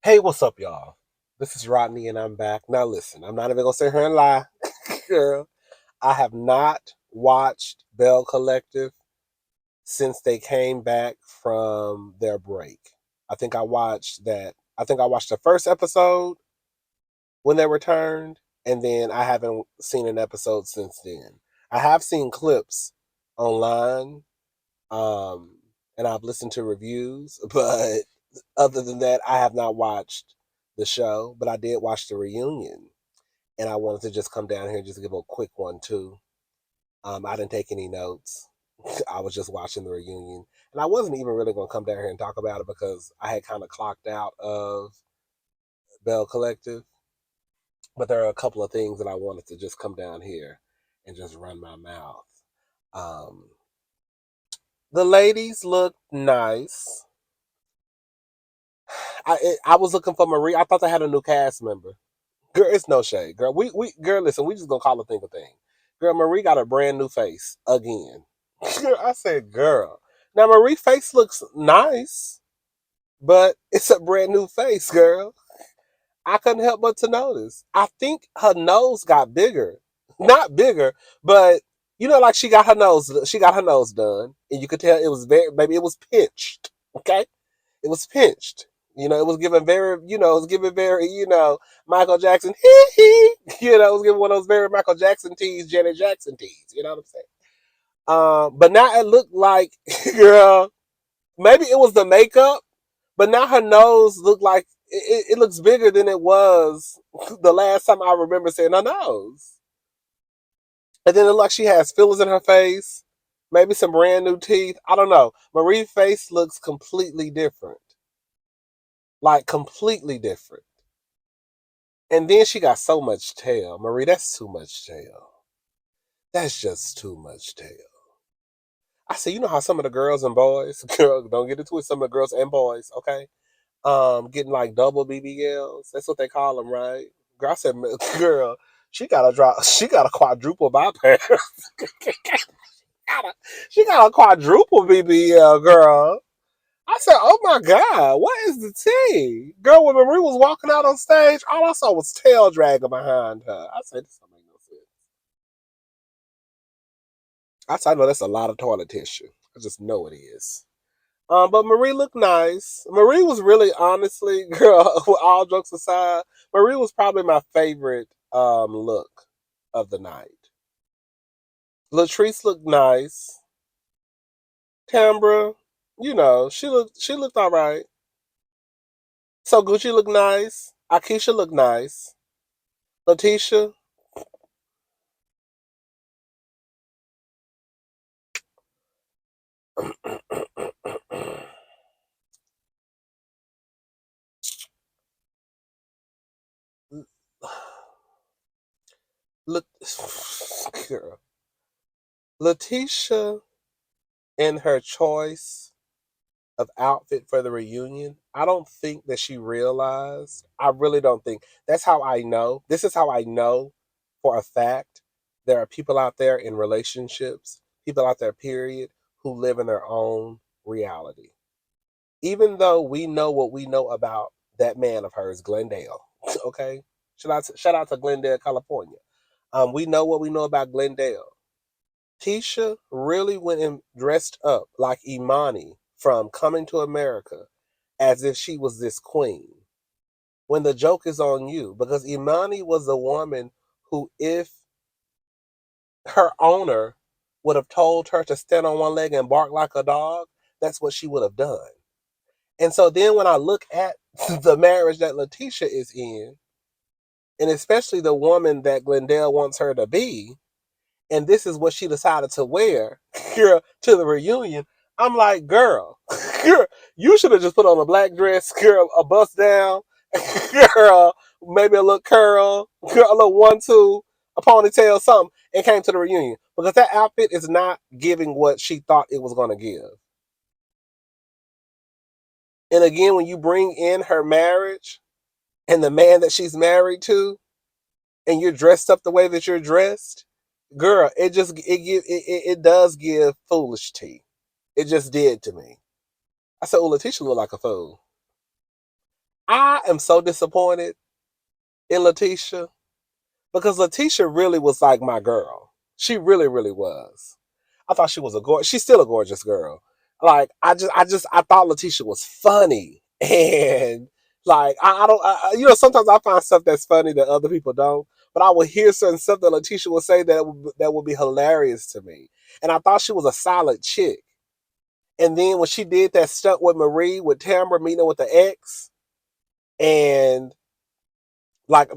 Hey, what's up, y'all? This is Rodney, and I'm back. Now, listen, I'm not even gonna sit here and lie, girl. I have not watched Belle Collective since they came back from their break. I think I watched that. I think I watched the first episode when they returned, and then I haven't seen an episode since then. I have seen clips online, um, and I've listened to reviews, but other than that, I have not watched the show, but I did watch the reunion, and I wanted to just come down here and just give a quick one too. I didn't take any notes. I was just watching the reunion, and I wasn't even really going to come down here and talk about it because I had kind of clocked out of Bell Collective. But there are a couple of things that I wanted to just come down here and just run my mouth. Um, the ladies looked nice. I was looking for Marie. I thought they had a new cast member. Girl, it's no shade, girl. We girl, listen, we just gonna call a thing a thing. Girl, Marie got a brand new face again. Girl, I said, girl. Now Marie face looks nice, but it's a brand new face, girl. I couldn't help but to notice. I think her nose got bigger. Not bigger, but like she got her nose done, and you could tell it was maybe it was pinched. Okay? It was pinched. It was given very, Michael Jackson, hee hee. It was given one of those very Michael Jackson tees, Janet Jackson tees. You know what I'm saying? But now it looked like, girl, maybe it was the makeup, but now her nose looked like it looks bigger than it was the last time I remember seeing her nose. And then it looks like she has fillers in her face, maybe some brand new teeth. I don't know. Marie's face looks completely different. Like completely different. And then she got so much tail. Marie, that's too much tail. That's just too much tail. I say, you know how some of the girls and boys, girl, don't get into it, some of the girls and boys, okay? Getting like double BBLs. That's what they call them, right? Girl, I said, girl, she got a quadruple bypass. She got a quadruple BBL, girl. I said, "Oh my God, what is the tea?" Girl, when Marie was walking out on stage, all I saw was tail dragging behind her. I said, "This don't make no sense." I said, "I know that's a lot of toilet tissue. I just know it is." But Marie looked nice. Marie was really, honestly, girl. With all jokes aside, Marie was probably my favorite look of the night. Latrice looked nice. Tambra, she looked all right. So Gucci looked nice. Akeisha looked nice. Letitia, girl. Letitia, in her choice of outfit for the reunion, I don't think that she realized. I really don't think. That's how I know. This is how I know for a fact there are people out there in relationships, people out there, period, who live in their own reality. Even though we know what we know about that man of hers, Glendale, okay? Shout out to Glendale, California. We know what we know about Glendale. Keisha really went and dressed up like Imani from Coming to America as if she was this queen. When the joke is on you, because Imani was a woman who, if her owner would have told her to stand on one leg and bark like a dog, that's what she would have done. And so then when I look at the marriage that Letitia is in, and especially the woman that Glendale wants her to be, and this is what she decided to wear girl, to the reunion. I'm like, girl, girl, you should have just put on a black dress, girl, a bust down, girl, maybe a little curl, girl, a little 1-2, a ponytail, something, and came to the reunion because that outfit is not giving what she thought it was going to give. And again, when you bring in her marriage and the man that she's married to, and you're dressed up the way that you're dressed, girl, it does give foolish tea. It just did to me. I said, "Oh, Letitia look like a fool." I am so disappointed in Letitia because Letitia really was like my girl. She really, really was. I thought she was a gorgeous. She's still a gorgeous girl. Like I thought Letitia was funny, and like I don't, sometimes I find stuff that's funny that other people don't. But I would hear certain stuff that Letitia would say that would be hilarious to me, and I thought she was a solid chick. And then when she did that stunt with Marie, with Tamara meeting with the ex, and like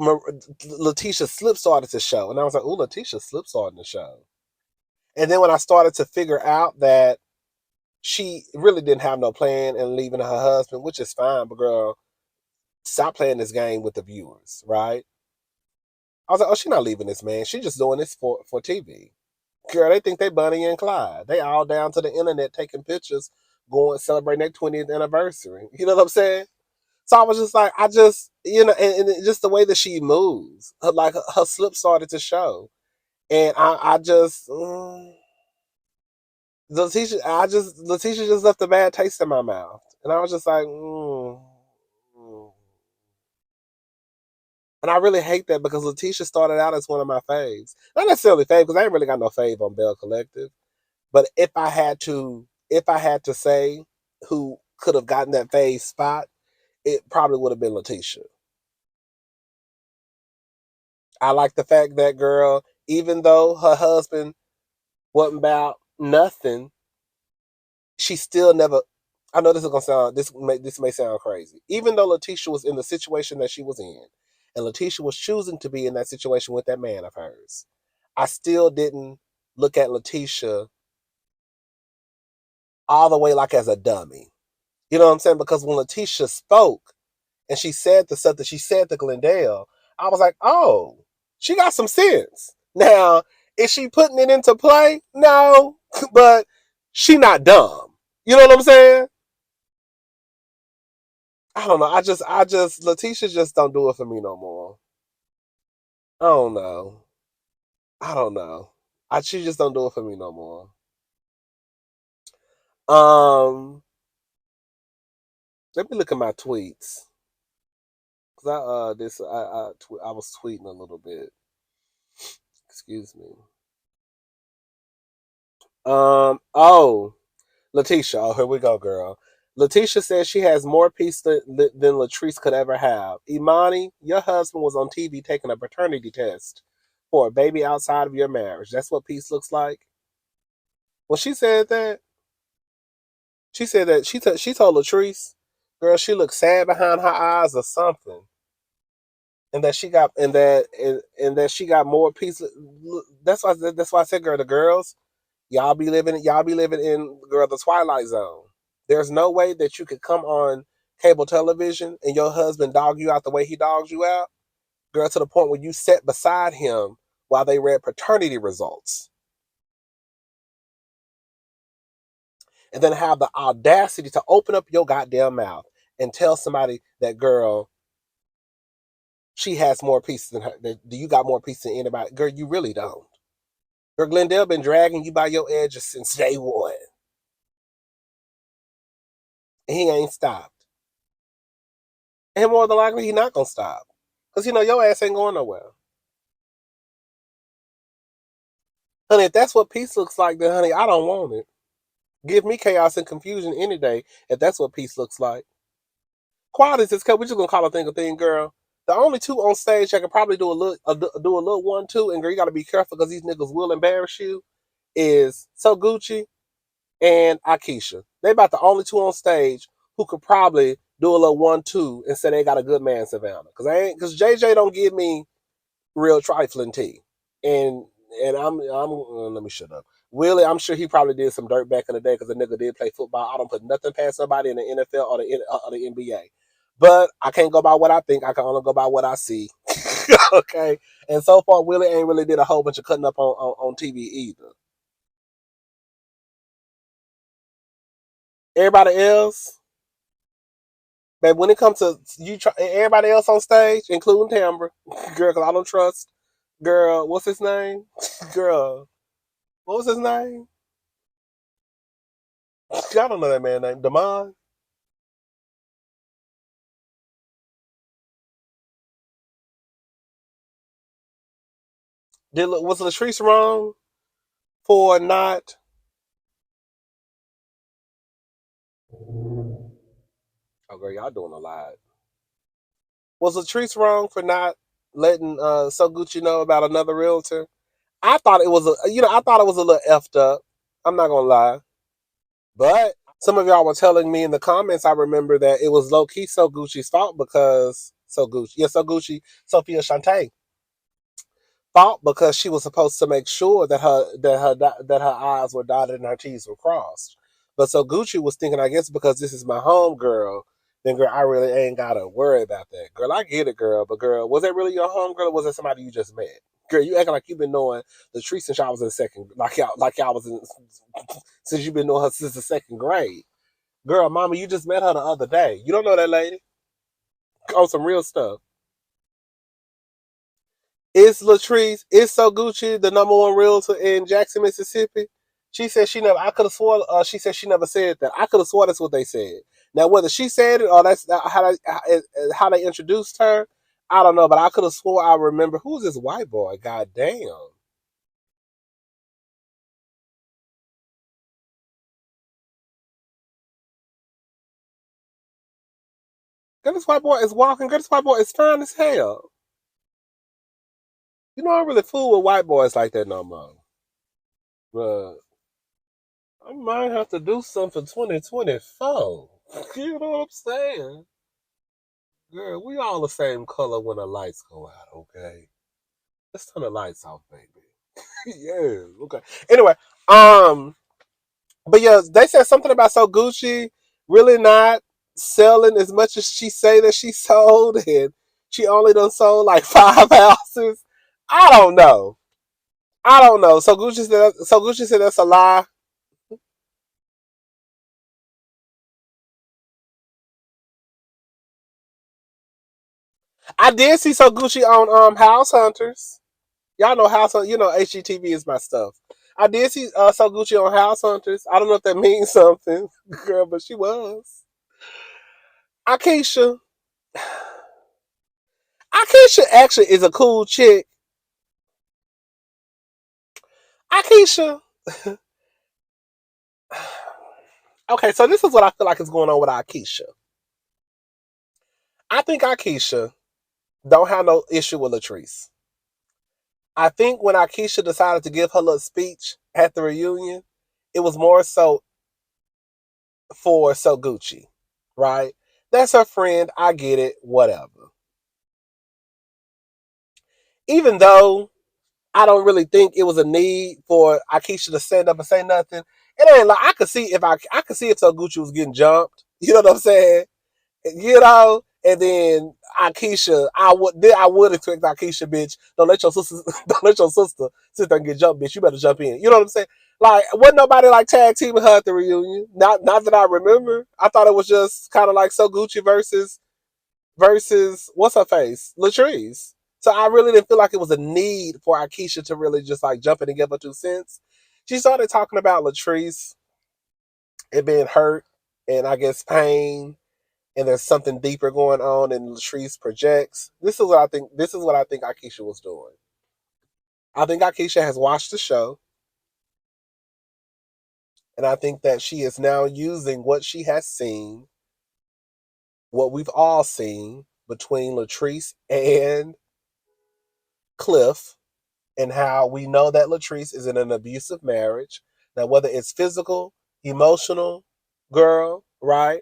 Letitia slip started to show, and I was like, "Ooh, Letitia slip starting to show." And then when I started to figure out that she really didn't have no plan in leaving her husband, which is fine, but girl, stop playing this game with the viewers, right? I was like, "Oh, she's not leaving this man. She's just doing this for TV." Girl, they think they Bonnie and Clyde. They all down to the internet taking pictures, going celebrating their 20th anniversary. You know what I'm saying? So I was just like, I just, and just the way that she moves, her slip started to show, and I just, Letitia just left a bad taste in my mouth, and I was just like, mm. And I really hate that because Letitia started out as one of my faves, not necessarily fave because I ain't really got no fave on Belle Collective, but if I had to say who could have gotten that fave spot, it probably would have been Letitia. I like the fact that girl, even though her husband wasn't about nothing, she still never. I know this is gonna sound this may sound crazy. Even though Letitia was in the situation that she was in, and Letitia was choosing to be in that situation with that man of hers, I still didn't look at Letitia all the way like as a dummy. You know what I'm saying? Because when Letitia spoke and she said the stuff that she said to Glendale, I was like, oh, she got some sense. Now, is she putting it into play? No, but she not dumb. You know what I'm saying? I don't know. Letitia just don't do it for me no more. I don't know. I don't know. She just don't do it for me no more. Um, Let me look at my tweets because I was tweeting a little bit. Excuse me. Oh, Letitia. Oh, here we go, girl. Letitia says she has more peace than Latrice could ever have. Imani, your husband was on TV taking a paternity test for a baby outside of your marriage. That's what peace looks like. When she said that, she told Latrice, girl, she looked sad behind her eyes or something, and that she got and that she got more peace. That's why I said, girl, the girls, y'all be living in, girl, the twilight zone. There's no way that you could come on cable television and your husband dog you out the way he dogs you out, girl, to the point where you sat beside him while they read paternity results, and then have the audacity to open up your goddamn mouth and tell somebody that, girl, she has more peace than her. Do you got more peace than anybody? Girl, you really don't. Girl, Glendale been dragging you by your edges since day one, and he ain't stopped. And more than likely, he not gonna stop. Because, your ass ain't going nowhere. Honey, if that's what peace looks like, then, honey, I don't want it. Give me chaos and confusion any day if that's what peace looks like. Quiet is this cut. We're just going to call a thing, girl. The only two on stage that can probably do a little 1-2, and girl, you got to be careful because these niggas will embarrass you, is So Gucci and Akeisha. They about the only two on stage who could probably do a little 1-2 and say they got a good man, Savannah. Because JJ don't give me real trifling tea. And let me shut up. Willie, I'm sure he probably did some dirt back in the day because the nigga did play football. I don't put nothing past somebody in the NFL or the NBA. But I can't go by what I think. I can only go by what I see. Okay. And so far, Willie ain't really did a whole bunch of cutting up on TV either. Everybody else, babe, when it comes to everybody else on stage, including Timber, girl, because I don't trust, girl, what's his name? Girl, what was his name? I don't know that man's name. Damon? Was Latrice wrong for not? Oh, girl, y'all doing a lot. Was Latrice wrong for not letting So Gucci know about another realtor? I thought it was I thought it was a little effed up. I'm not gonna lie, but some of y'all were telling me in the comments. I remember that it was low key So Gucci's fault because So Gucci, Sophia Shante fault because she was supposed to make sure that her I's were dotted and her T's were crossed. But so Gucci was thinking, I guess because this is my home girl, then girl, I really ain't gotta worry about that. Girl, I get it, girl, but girl, was that really your home girl or was it somebody you just met? Girl, you acting like you've been knowing the tree since y'all was in second, like y'all was in, since you've been knowing her since the second grade. Girl, mama, you just met her the other day. You don't know that lady on some real stuff. Is Latrice, is So Gucci the number one realtor in Jackson, Mississippi? She said she never. I could have sworn. She said she never said that. I could have sworn that's what they said. Now whether she said it or that's how they introduced her, I don't know. But I could have swore I remember who's this white boy. God damn. Girl, this white boy is walking. Girl, this white boy is fine as hell. You know I don't really fool with white boys like that no more. But I might have to do something for 2024. You know what I'm saying? Girl, we all the same color when the lights go out, okay? Let's turn the lights off, baby. Yeah, okay. Anyway, um, but yeah, they said something about So Gucci really not selling as much as she say that she sold, and she only done sold like 5 houses. I don't know. I don't know. So Gucci said that's a lie. I did see So Gucci on House Hunters. Y'all know HGTV is my stuff. I did see So Gucci on House Hunters. I don't know if that means something, girl, but she was. Akeisha. Akeisha actually is a cool chick. Akeisha. Okay, so this is what I feel like is going on with Akeisha. I think Akeisha don't have no issue with Latrice. I think when Akeisha decided to give her little speech at the reunion, it was more so for So Gucci, right? That's her friend. I get it. Whatever. Even though I don't really think it was a need for Akeisha to stand up and say nothing. It ain't like I could see if So Gucci was getting jumped. You know what I'm saying? And then Akeisha, I would expect Akeisha, bitch. Don't let your sister don't let your sister sit there and get jumped, bitch. You better jump in. You know what I'm saying? Like, wasn't nobody like tag teaming her at the reunion. Not that I remember. I thought it was just kind of like So Gucci versus what's her face? Latrice. So I really didn't feel like it was a need for Akeisha to really just like jump in and give her 2 cents. She started talking about Latrice and being hurt and I guess pain and there's something deeper going on in Latrice projects. This is what I think Akeisha was doing. I think Akeisha has watched the show and I think that she is now using what she has seen, what we've all seen between Latrice and Cliff, and how we know that Latrice is in an abusive marriage. Now, whether it's physical, emotional, girl, right?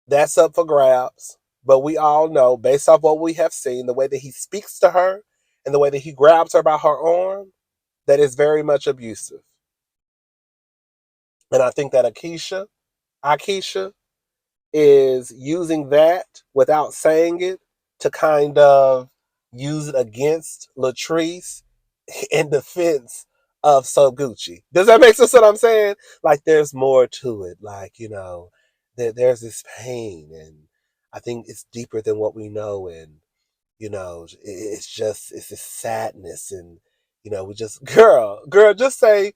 That's up for grabs. But we all know, based off what we have seen, the way that he speaks to her and the way that he grabs her by her arm, that is very much abusive. And I think that Akeisha is using that without saying it to kind of use it against Latrice in defense of So Gucci. Does that make sense what I'm saying? Like there's more to it. Like, there's this pain and I think it's deeper than what we know and it's this sadness and we just girl just say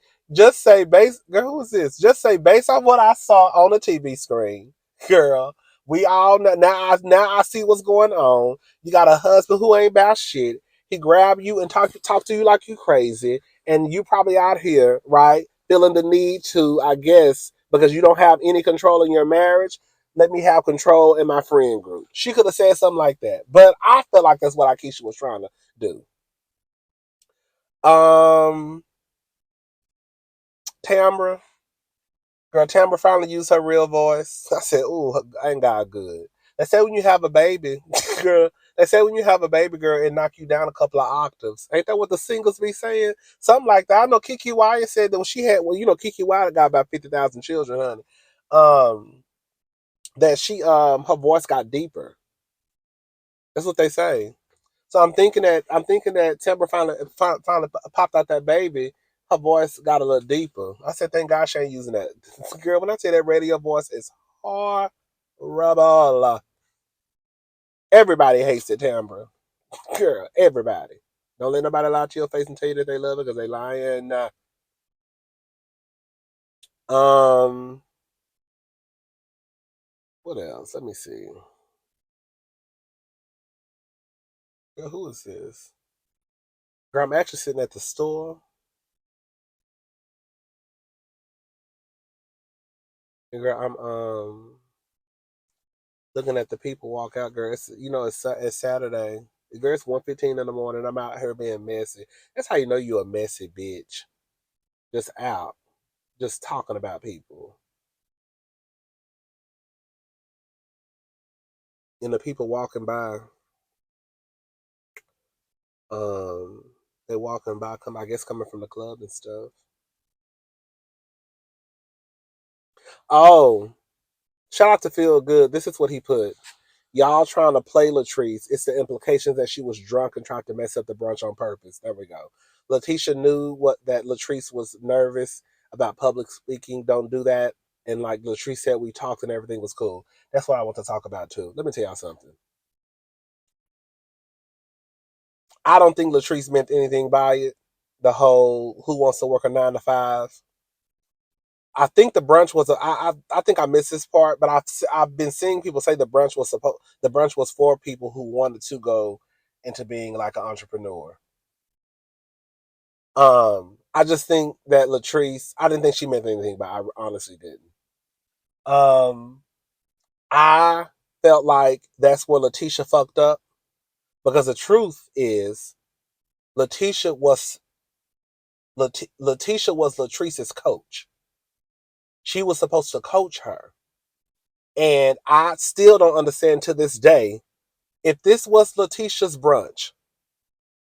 base girl who is this just say based on what I saw on the TV screen, girl, we all know now I see what's going on. You got a husband who ain't about shit He grab you and talk to you like you crazy, and you probably out here, right, feeling the need to, I guess, because you don't have any control in your marriage. Let me have control in my friend group. She could have said something like that, but I feel like that's what Akeisha was trying to do. Um, Tamra, girl, Tamra finally used her real voice. I said, "Ooh, ain't God good?" They say when you have a baby, girl. They say when you have a baby, girl, it knock you down a couple of octaves. Ain't that what the singles be saying? Something like that. I know Kiki Wyatt said that when she had, well, Kiki Wyatt got about 50,000 children, honey. That her voice got deeper. That's what they say. So I'm thinking that Timber finally popped out that baby. Her voice got a little deeper. I said, thank God she ain't using that. Girl, when I tell you that radio voice is horrible. Everybody hates it, Timber. Girl, everybody. Don't let nobody lie to your face and tell you that they love it because they lying. Um, what else? Let me see. Girl, who is this? Girl, I'm actually sitting at the store. And girl, I'm looking at the people walk out, girl. It's Saturday. Girl, it's 1:15 in the morning. I'm out here being messy. That's how you know you a messy bitch. Just out, just talking about people. And the people walking by, um, they walking by, I guess coming from the club and stuff. Oh, shout out to Feel Good. This is what he put. Y'all trying to play Latrice. It's the implications that she was drunk and tried to mess up the brunch on purpose. There we go. Letitia knew that Latrice was nervous about public speaking. Don't do that. And like Latrice said, we talked and everything was cool. That's what I want to talk about too. Let me tell y'all something. I don't think Latrice meant anything by it. The whole who wants to work a 9 to 5. I think the brunch was I think I missed this part, but I've been seeing people say the brunch was for people who wanted to go into being like an entrepreneur. I just think that Latrice, I didn't think she meant anything, but I honestly didn't. Um, I felt like that's where Letitia fucked up because the truth is Letitia was Letitia was Latrice's coach. She was supposed to coach her. And I still don't understand to this day if this was Letitia's brunch,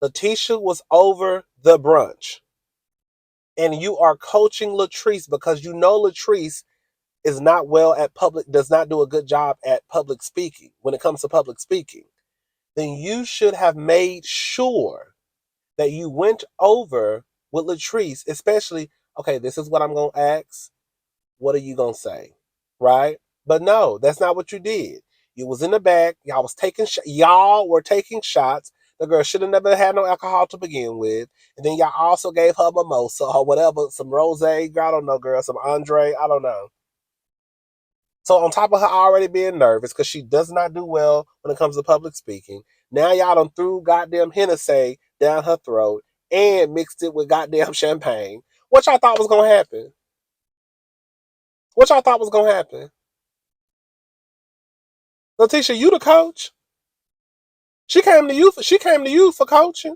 Letitia was over the brunch, and you are coaching Latrice because you know Latrice is not well at public, does not do a good job at public speaking when it comes to public speaking, then you should have made sure that you went over with Latrice, especially, okay, this is what I'm going to ask. What are you going to say? Right? But no, that's not what you did. You was in the back. Y'all were taking shots. The girl should have never had no alcohol to begin with. And then y'all also gave her mimosa or whatever, some rose. I don't know, girl, some Andre. I don't know. So on top of her already being nervous because she does not do well when it comes to public speaking, now y'all done threw goddamn Hennessy down her throat and mixed it with goddamn champagne. What y'all thought was gonna happen? What y'all thought was gonna happen? Letitia, you the coach. She came to you. She came to you for coaching.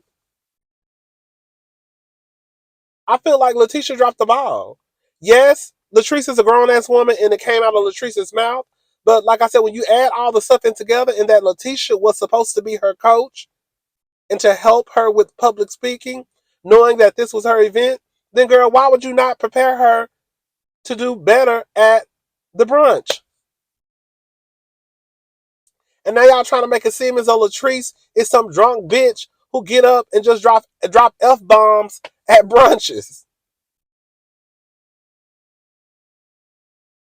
I feel like Letitia dropped the ball. Yes, Latrice is a grown ass woman, and it came out of Latrice's mouth. But like I said, when you add all the stuff in together, and that Letitia was supposed to be her coach and to help her with public speaking, knowing that this was her event, then girl, why would you not prepare her to do better at the brunch? And now y'all trying to make it seem as though Latrice is some drunk bitch who get up and just drop F bombs at brunches.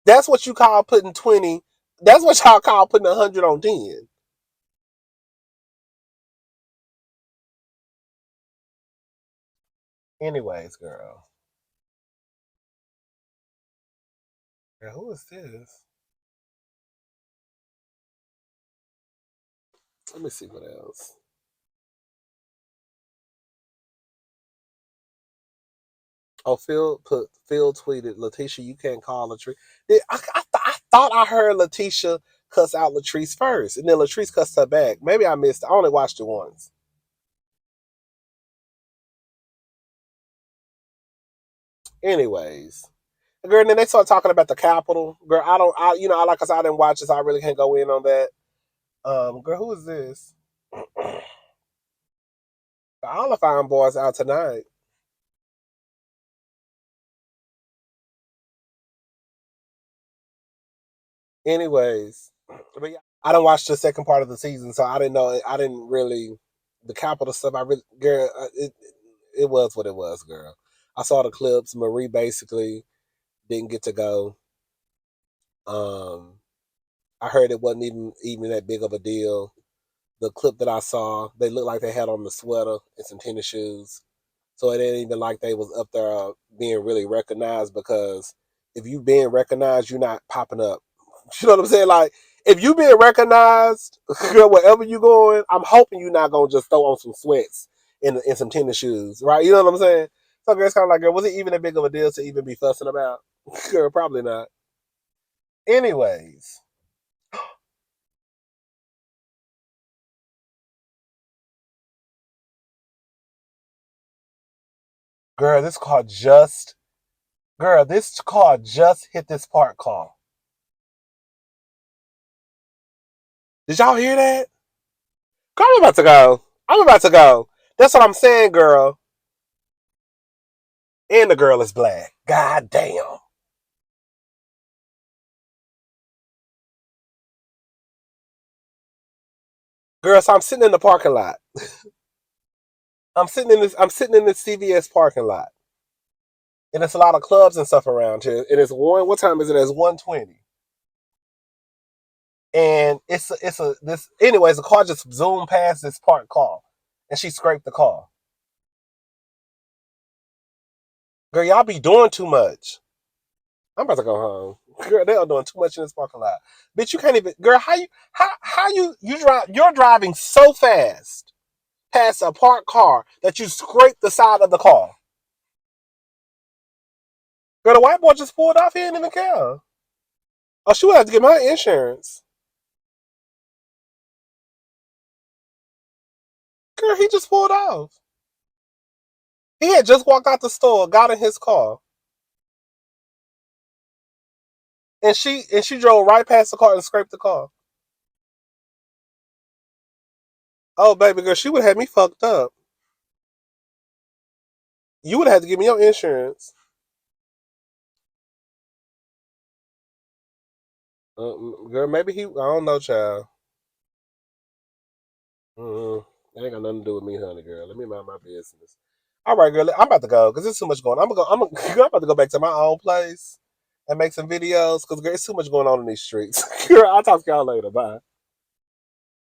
That's what you call putting 20. That's what y'all call putting 100 on 10. Anyways, girl. Girl, who is this? Let me see what else. Oh, Phil tweeted, Letitia, you can't call Latrice. I thought I heard Letitia cuss out Latrice first, and then Latrice cussed her back. Maybe I missed it. I only watched it once. Anyways, girl, and then they start talking about the Capitol. Girl, I like I said, I didn't watch this. So I really can't go in on that. Girl, who is this? All the fine boys out tonight. Anyways, but yeah, I didn't watch the second part of the season, so I didn't know. I didn't really the Capitol stuff. I really, girl, it was what it was, girl. I saw the clips. Marie basically didn't get to go. Um, I heard it wasn't even that big of a deal. The clip that I saw, they looked like they had on the sweater and some tennis shoes. So it ain't even like they was up there being really recognized because if you being recognized, you're not popping up. You know what I'm saying? Like if you being recognized, wherever you going, I'm hoping you're not gonna just throw on some sweats and some tennis shoes, right? You know what I'm saying? So it's kind of like, girl, was it even that big of a deal to even be fussing about? Girl, probably not. Anyways, girl, this car just hit this park car. Did y'all hear that? Girl, I'm about to go. I'm about to go. That's what I'm saying, girl. And the girl is black. God damn. Girl, so I'm sitting in the parking lot. I'm sitting in this CVS parking lot. And it's a lot of clubs and stuff around here. And it's what time is it? It's 1:20. And it's a this anyways, the car just zoomed past this parked car. And she scraped the car. Girl, y'all be doing too much. I'm about to go home. Girl, they are doing too much in this parking lot. Bitch, you can't even girl, you're driving so fast past a parked car that you scrape the side of the car. Girl, the white boy just pulled off. He didn't even care. Oh, she would have to get my insurance. Girl, he just pulled off. He had just walked out the store, got in his car, and she drove right past the car and scraped the car. Oh, baby girl, she would have had me fucked up. You would have had to give me your insurance. Girl, maybe he. I don't know, child. Mm-mm. That ain't got nothing to do with me, honey, girl. Let me mind my business. All right, girl. I'm about to go because there's too much going on. I'm about to go back to my own place and make some videos because there's too much going on in these streets. Girl, I'll talk to y'all later. Bye.